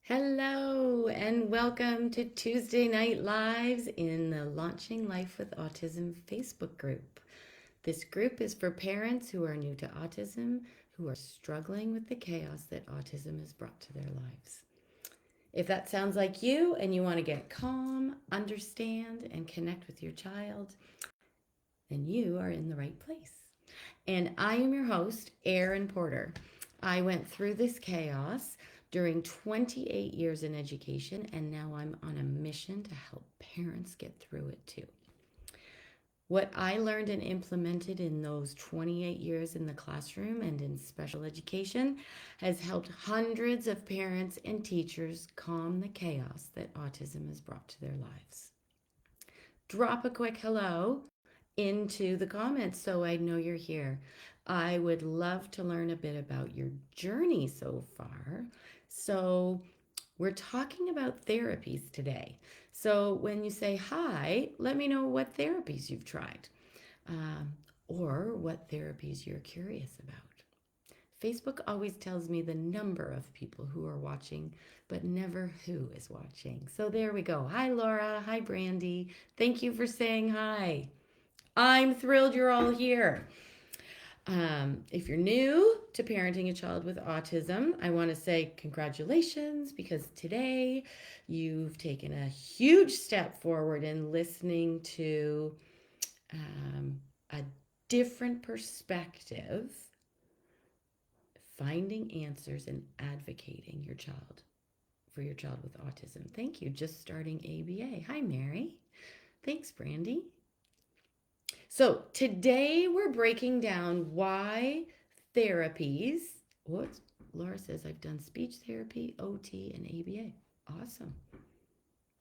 Hello, and welcome to Tuesday Night Lives in the Launching Life with Autism Facebook group. This group is for parents who are new to autism, who are struggling with the chaos that autism has brought to their lives. If that sounds like you and you want to get calm, understand, and connect with your child, then you are in the right place. And I am your host, Erin Porter. I went through this chaos during 28 years in education, and now I'm on a mission to help parents get through it too. What I learned and implemented in those 28 years in the classroom and in special education has helped hundreds of parents and teachers calm the chaos that autism has brought to their lives. Drop a quick hello into the comments so I know you're here. I would love to learn a bit about your journey so far. So, we're talking about therapies today. So, when you say hi, let me know what therapies you've tried or what therapies you're curious about. Facebook always tells me the number of people who are watching, but never who is watching. So, there we go. Hi, Laura. Hi, Brandy. Thank you for saying hi. I'm thrilled you're all here. If you're new to parenting a child with autism, I want to say congratulations because today you've taken a huge step forward in listening to a different perspective, finding answers, and advocating for your child with autism. Thank you. Just starting ABA. Hi, Mary. Thanks, Brandy. So today we're breaking down why therapies, what Laura says, I've done speech therapy, OT, and ABA. Awesome.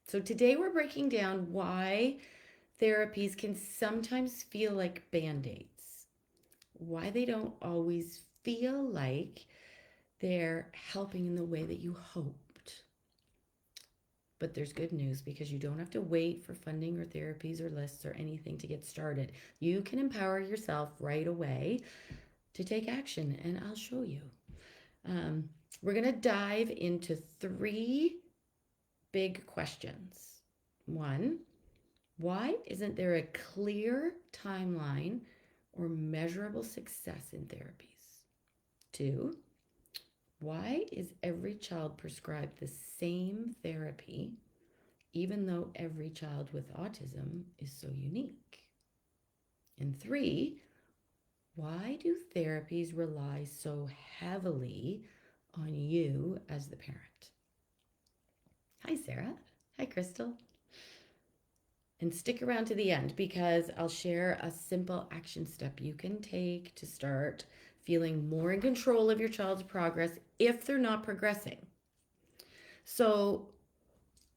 So today we're breaking down why therapies can sometimes feel like Band-Aids, why they don't always feel like they're helping in the way that you hope. But there's good news because you don't have to wait for funding or therapies or lists or anything to get started. You can empower yourself right away to take action, and I'll show you. We're going to dive into three big questions. One, why isn't there a clear timeline or measurable success in therapies? Two, why is every child prescribed the same therapy, even though every child with autism is so unique? And three, why do therapies rely so heavily on you as the parent? Hi, Sarah. Hi, Crystal. And stick around to the end because I'll share a simple action step you can take to start feeling more in control of your child's progress if they're not progressing. So,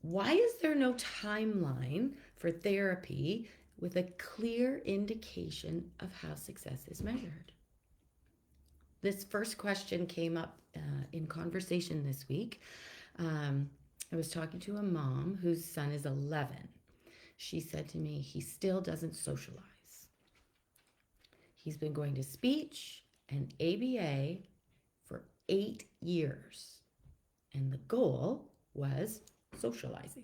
why is there no timeline for therapy with a clear indication of how success is measured? This first question came up in conversation this week. I was talking to a mom whose son is 11. She said to me, he still doesn't socialize. He's been going to speech and ABA for 8 years, and the goal was socializing.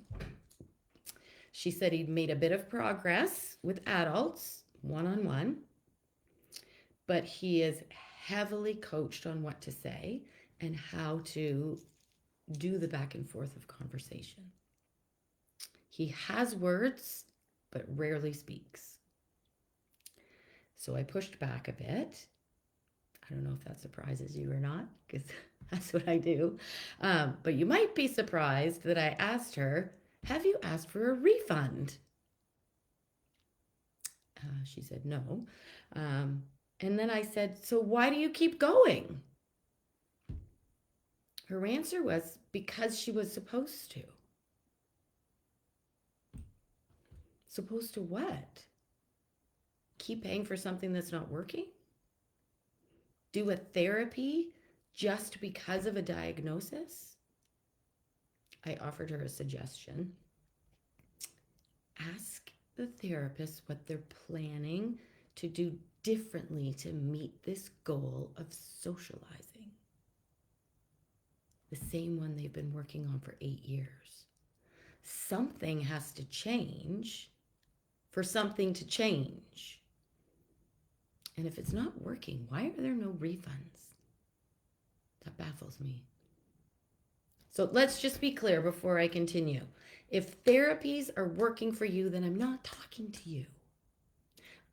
She said he'd made a bit of progress with adults, one-on-one, but he is heavily coached on what to say and how to do the back and forth of conversation. He has words, but rarely speaks. So I pushed back a bit. I don't know if that surprises you or not, because that's what I do. But you might be surprised that I asked her, have you asked for a refund? She said no. And then I said, so why do you keep going? Her answer was because she was supposed to. Supposed to what? Keep paying for something that's not working? Do a therapy just because of a diagnosis? I offered her a suggestion. Ask the therapist what they're planning to do differently to meet this goal of socializing. the same one they've been working on for 8 years. Something has to change for something to change. And if it's not working, why are there no refunds? That baffles me. So let's just be clear before I continue. If therapies are working for you, then I'm not talking to you.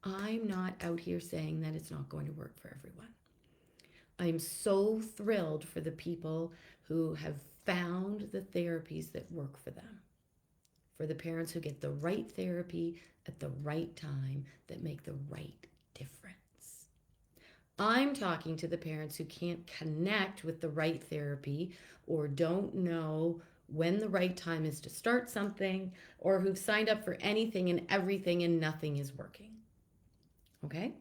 I'm not out here saying that it's not going to work for everyone. I'm so thrilled for the people who have found the therapies that work for them, for the parents who get the right therapy at the right time that make the right difference. I'm talking to the parents who can't connect with the right therapy or don't know when the right time is to start something, or who've signed up for anything and everything and nothing is working. Okay?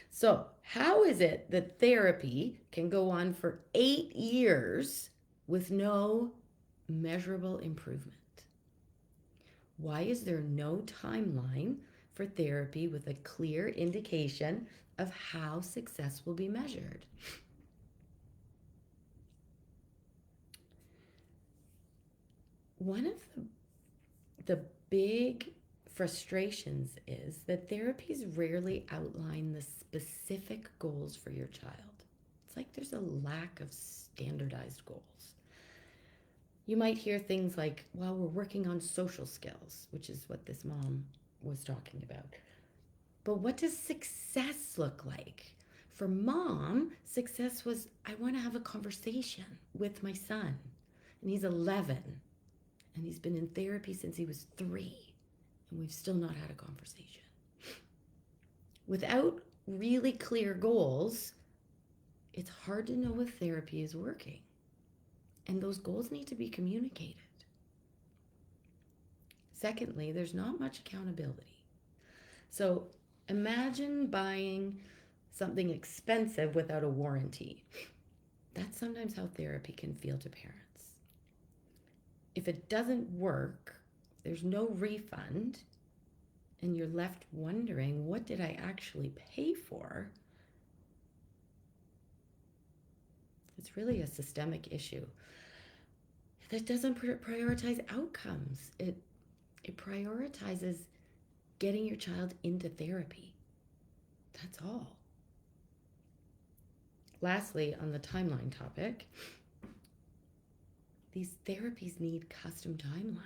So, how is it that therapy can go on for 8 years with no measurable improvement? Why is there no timeline for therapy with a clear indication of how success will be measured? One of the big frustrations is that therapies rarely outline the specific goals for your child. It's like there's a lack of standardized goals. You might hear things like, well, we're working on social skills, which is what this mom was talking about. But what does success look like? For mom, success was, I want to have a conversation with my son. And he's 11. And he's been in therapy since he was 3. And we've still not had a conversation. Without really clear goals, it's hard to know if therapy is working. And those goals need to be communicated. Secondly, there's not much accountability. So imagine buying something expensive without a warranty. That's sometimes how therapy can feel to parents. If it doesn't work, there's no refund, and you're left wondering, what did I actually pay for? It's really a systemic issue that doesn't prioritize outcomes. It prioritizes getting your child into therapy. That's all. Lastly, on the timeline topic, these therapies need custom timelines.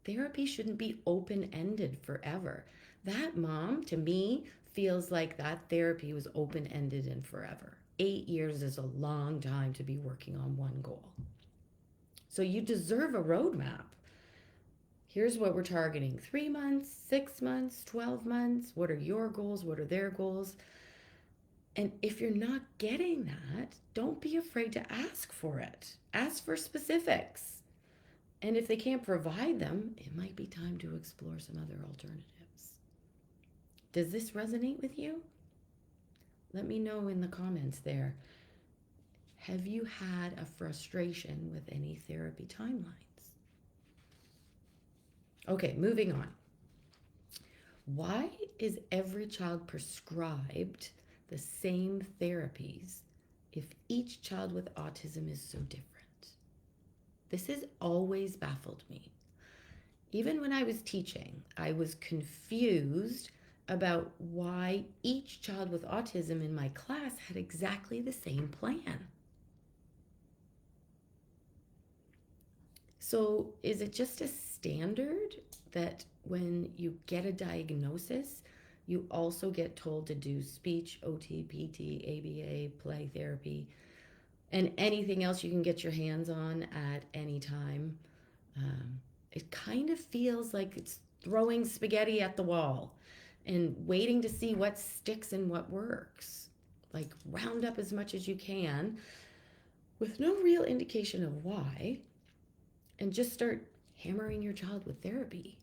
Therapy shouldn't be open-ended forever. That mom, to me, feels like that therapy was open-ended and forever. 8 years is a long time to be working on one goal. So you deserve a roadmap. Here's what we're targeting: 3 months, 6 months, 12 months. What are your goals? What are their goals? And if you're not getting that, don't be afraid to ask for it. Ask for specifics. And if they can't provide them, it might be time to explore some other alternatives. Does this resonate with you? Let me know in the comments there. Have you had a frustration with any therapy timelines? Okay, moving on. Why is every child prescribed the same therapies if each child with autism is so different? This has always baffled me. Even when I was teaching, I was confused about why each child with autism in my class had exactly the same plan. So is it just a standard that when you get a diagnosis, you also get told to do speech, OT, PT, ABA, play therapy, and anything else you can get your hands on at any time? It kind of feels like it's throwing spaghetti at the wall and waiting to see what sticks and what works. Like, round up as much as you can with no real indication of why, and just start hammering your child with therapy.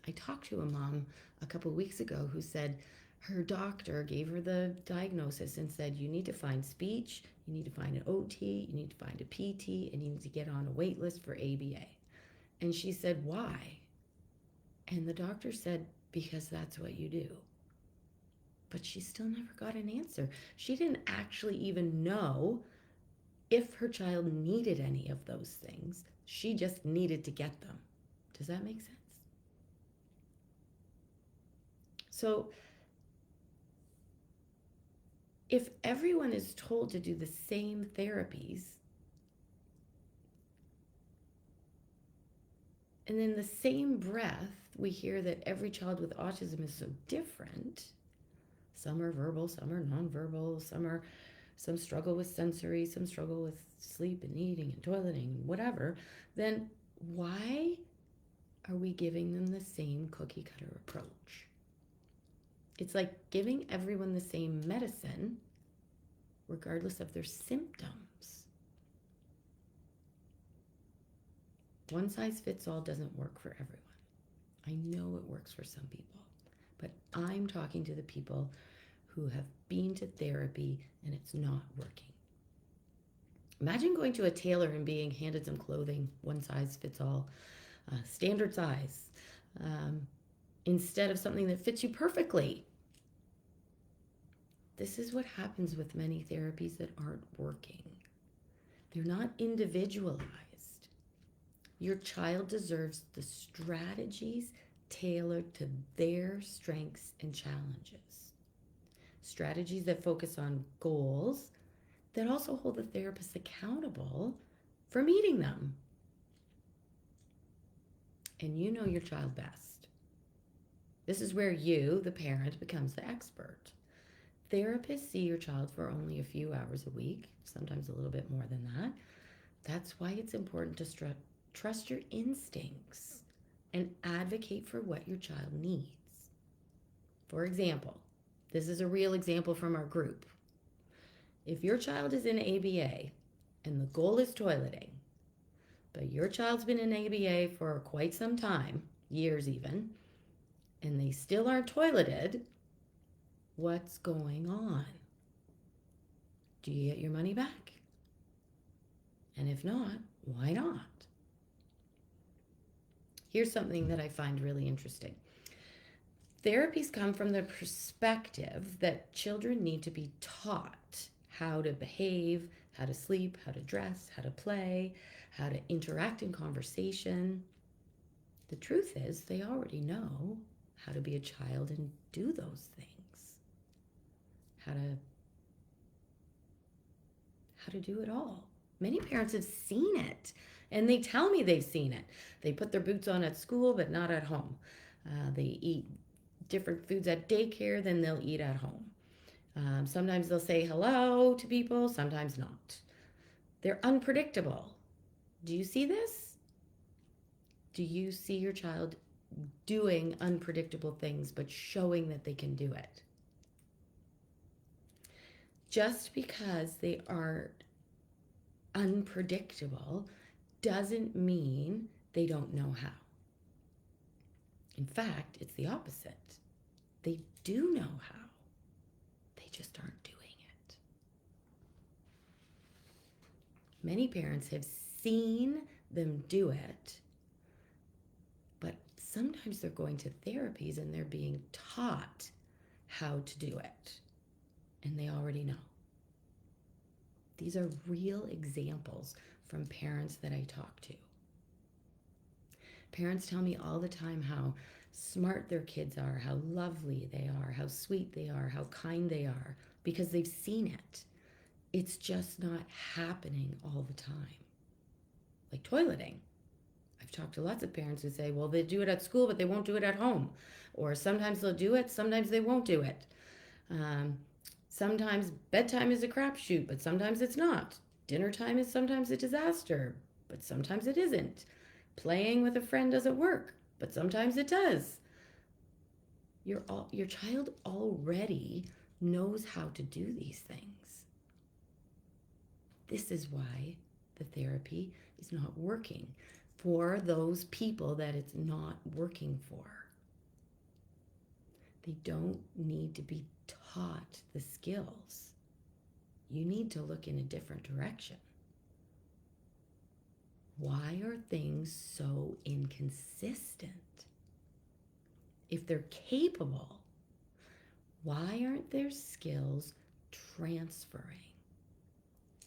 I talked to a mom a couple weeks ago who said her doctor gave her the diagnosis and said, you need to find speech, you need to find an OT, you need to find a PT, and you need to get on a wait list for ABA. And she said, why? And the doctor said, because that's what you do. But she still never got an answer. She didn't actually even know if her child needed any of those things. She just needed to get them. Does that make sense? So if everyone is told to do the same therapies, and in the same breath, we hear that every child with autism is so different. Some are verbal, some are nonverbal, some struggle with sensory, some struggle with sleep and eating and toileting and whatever. Then why are we giving them the same cookie cutter approach? It's like giving everyone the same medicine, regardless of their symptoms. One size fits all doesn't work for everyone. I know it works for some people, but I'm talking to the people who have been to therapy and it's not working. Imagine going to a tailor and being handed some clothing, one size fits all, standard size, instead of something that fits you perfectly. This is what happens with many therapies that aren't working. They're not individualized. Your child deserves the strategies tailored to their strengths and challenges. Strategies that focus on goals that also hold the therapist accountable for meeting them. And you know your child best. This is where you, the parent, becomes the expert. Therapists see your child for only a few hours a week, sometimes a little bit more than that. That's why it's important to trust your instincts and advocate for what your child needs. For example, this is a real example from our group. If your child is in ABA and the goal is toileting, but your child's been in ABA for quite some time, years even, and they still aren't toileted, what's going on? Do you get your money back? And if not, why not? Here's something that I find really interesting. Therapies come from the perspective that children need to be taught how to behave, how to sleep, how to dress, how to play, how to interact in conversation. The truth is, they already know how to be a child and do those things. How to do it all. Many parents have seen it, and they tell me they've seen it. They put their boots on at school, but not at home. They eat different foods at daycare than they'll eat at home. Sometimes they'll say hello to people, sometimes not. They're unpredictable. Do you see this? Do you see your child doing unpredictable things, but showing that they can do it? Just because they are unpredictable doesn't mean they don't know how. In fact, it's the opposite. They do know how. They just aren't doing it. Many parents have seen them do it, but sometimes they're going to therapies and they're being taught how to do it, and they already know. These are real examples from parents that I talk to. Parents tell me all the time how smart their kids are, how lovely they are, how sweet they are, how kind they are, because they've seen it. It's just not happening all the time. Like toileting. I've talked to lots of parents who say, well, they do it at school, but they won't do it at home. Or sometimes they'll do it, sometimes they won't do it. Sometimes bedtime is a crapshoot, but sometimes it's not. Dinner time is sometimes a disaster, but sometimes it isn't. Playing with a friend doesn't work, but sometimes it does. Your child already knows how to do these things. This is why the therapy is not working for those people that it's not working for. They don't need to be taught the skills. You need to look in a different direction. Why are things so inconsistent? If they're capable, why aren't their skills transferring?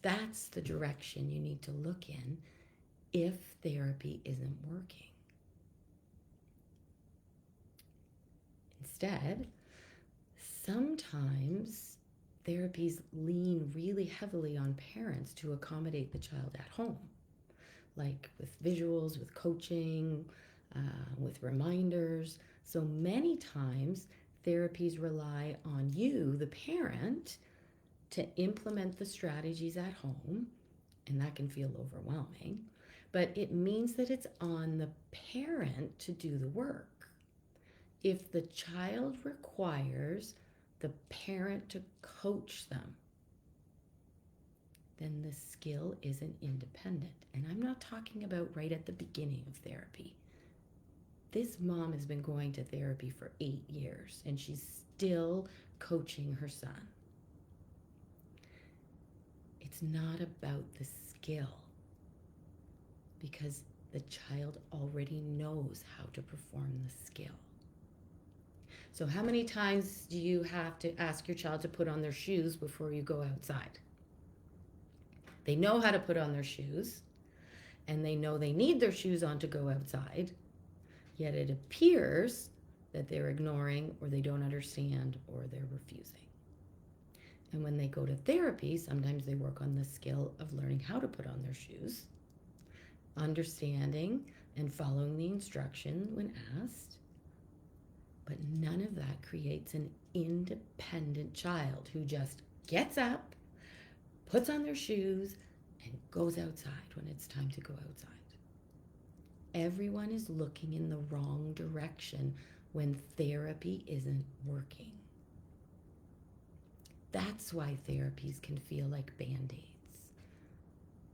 That's the direction you need to look in if therapy isn't working. Instead, sometimes therapies lean really heavily on parents to accommodate the child at home, like with visuals, with coaching, with reminders. So many times, therapies rely on you, the parent, to implement the strategies at home, and that can feel overwhelming, but it means that it's on the parent to do the work. If the child requires the parent to coach them, then the skill isn't independent. And I'm not talking about right at the beginning of therapy. This mom has been going to therapy for 8 years and she's still coaching her son. It's not about the skill because the child already knows how to perform the skill. So how many times do you have to ask your child to put on their shoes before you go outside? They know how to put on their shoes, and they know they need their shoes on to go outside, yet it appears that they're ignoring or they don't understand or they're refusing. And when they go to therapy, sometimes they work on the skill of learning how to put on their shoes, understanding and following the instruction when asked. But none of that creates an independent child who just gets up, puts on their shoes, and goes outside when it's time to go outside. Everyone is looking in the wrong direction when therapy isn't working. That's why therapies can feel like Band-Aids.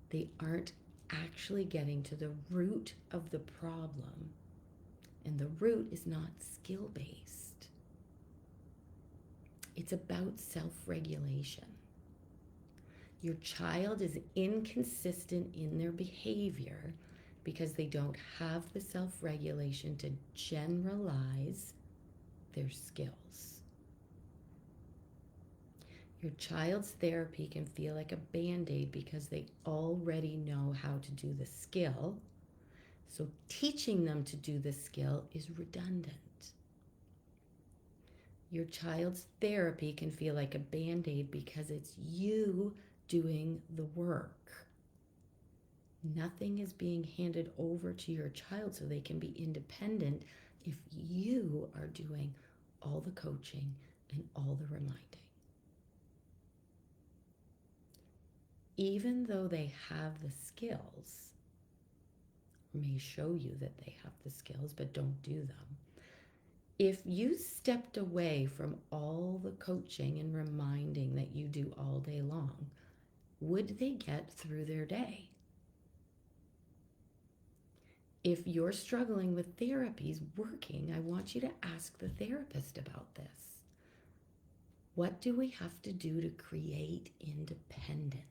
They aren't actually getting to the root of the problem. And the root is not skill-based. It's about self-regulation. Your child is inconsistent in their behavior because they don't have the self-regulation to generalize their skills. Your child's therapy can feel like a Band-Aid because they already know how to do the skill. So teaching them to do the skill is redundant. Your child's therapy can feel like a Band-Aid because it's you doing the work. Nothing is being handed over to your child so they can be independent if you are doing all the coaching and all the reminding. Even though they have the skills, may show you that they have the skills but don't do them. If you stepped away from all the coaching and reminding that you do all day long, would they get through their day? If you're struggling with therapies working, I want you to ask the therapist about this. What do we have to do to create independence?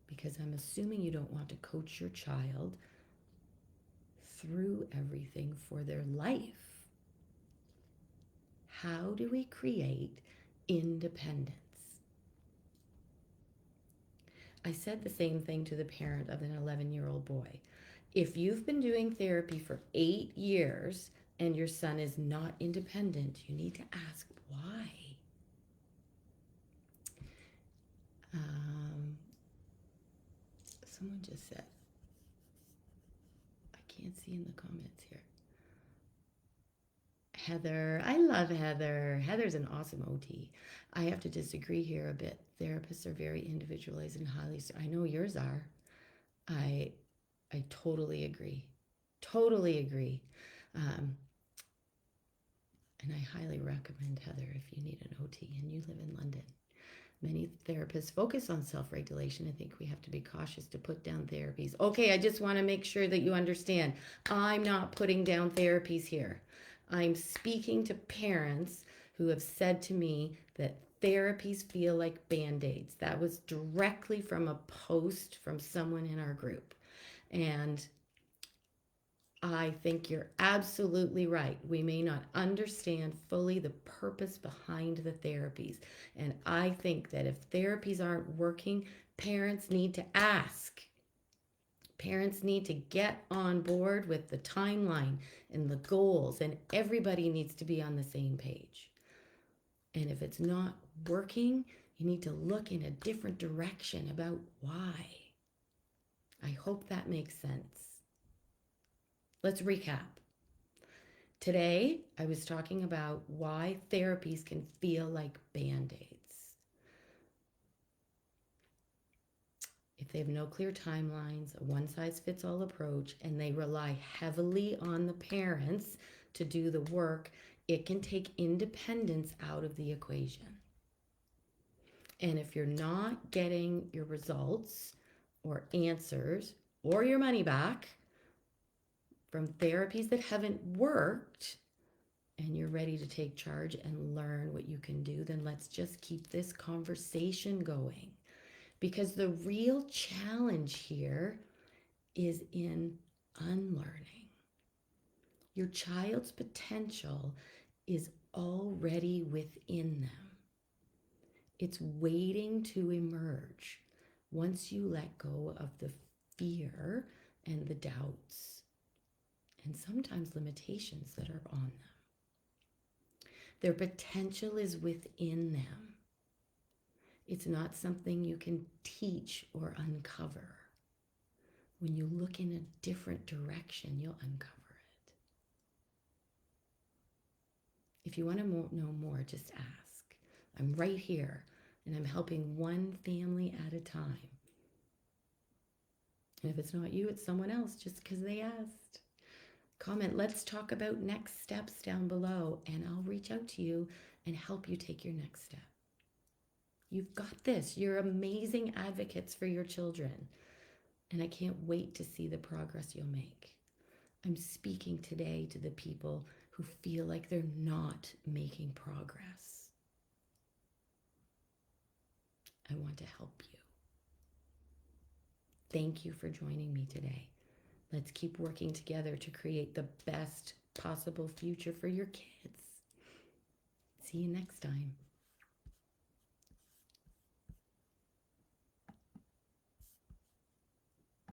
Because I'm assuming you don't want to coach your child through everything for their life. How do we create independence? I said the same thing to the parent of an 11-year-old boy. If you've been doing therapy for 8 years and your son is not independent, you need to ask why. Someone just said, I can't see in the comments here. Heather, I love Heather. Heather's an awesome OT. I have to disagree here a bit. Therapists are very individualized and highly, I know yours are. I totally agree. Totally agree. And I highly recommend Heather if you need an OT and you live in London. Many therapists focus on self-regulation. I think we have to be cautious to put down therapies. Okay, I just want to make sure that you understand. I'm not putting down therapies here. I'm speaking to parents who have said to me that therapies feel like Band-Aids. That was directly from a post from someone in our group. And I think you're absolutely right. We may not understand fully the purpose behind the therapies. And I think that if therapies aren't working, parents need to ask. Parents need to get on board with the timeline and the goals, and everybody needs to be on the same page. And if it's not working, you need to look in a different direction about why. I hope that makes sense. Let's recap. Today, I was talking about why therapies can feel like Band-Aids. If they have no clear timelines, a one-size-fits-all approach, and they rely heavily on the parents to do the work, it can take independence out of the equation. And if you're not getting your results or answers or your money back from therapies that haven't worked, and you're ready to take charge and learn what you can do, then let's just keep this conversation going. Because the real challenge here is in unlearning. Your child's potential is already within them. It's waiting to emerge once you let go of the fear and the doubts and sometimes limitations that are on them. Their potential is within them. It's not something you can teach or uncover. When you look in a different direction, you'll uncover it. If you want to know more, just ask. I'm right here, and I'm helping one family at a time. And if it's not you, it's someone else, just because they asked. Comment, let's talk about next steps down below, and I'll reach out to you and help you take your next step. You've got this. You're amazing advocates for your children, and I can't wait to see the progress you'll make. I'm speaking today to the people who feel like they're not making progress. I want to help you. Thank you for joining me today. Let's keep working together to create the best possible future for your kids. See you next time.